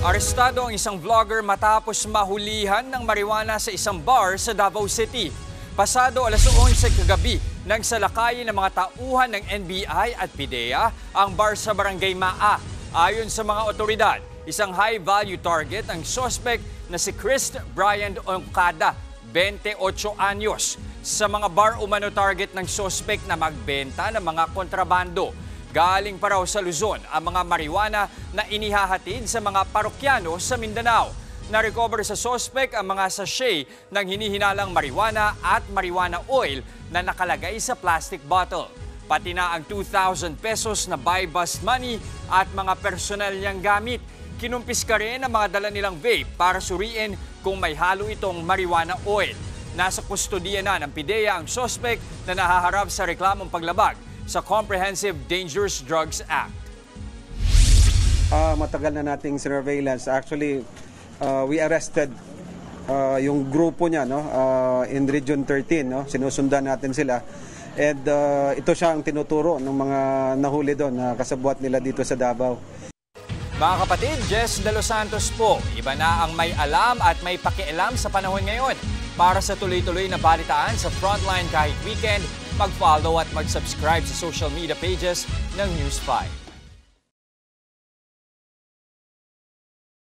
Arestado ang isang vlogger matapos mahulihan ng marijuana sa isang bar sa Davao City. Pasado alas 11 kagabi, nang salakayin ng mga tauhan ng NBI at PIDEA ang bar sa Barangay Maa. Ayon sa mga otoridad, isang high-value target ang suspect na si Chris Brian Oncada, 28 anyos. Sa mga bar umano target ng suspect na magbenta ng mga kontrabando. Galing pa raw sa Luzon ang mga marijuana na inihahatid sa mga parokyano sa Mindanao. Na-recover sa suspect ang mga sachet ng hinihinalang marijuana at marijuana oil na nakalagay sa plastic bottle. Pati na ang 2,000 pesos na buy-bust money at mga personal niyang gamit. Kinumpis ka rin ang mga dala nilang vape para suriin kung may halo itong marijuana oil. Nasa kustodiya na ng PIDEA ang suspect na nahaharap sa reklamong paglabag sa Comprehensive Dangerous Drugs Act. Matagal na nating surveillance. Actually, we arrested yung grupo niya, no, in Region 13. No? Sinusundan natin sila. And ito siya ang tinuturo ng mga nahuli doon na kasabwat nila dito sa Davao. Mga kapatid, Jess De Los Santos po. Iba na ang may alam at may pakialam sa panahon ngayon. Para sa tuloy-tuloy na balitaan sa Frontline kahit weekend, mag-follow at mag-subscribe sa social media pages ng News 5.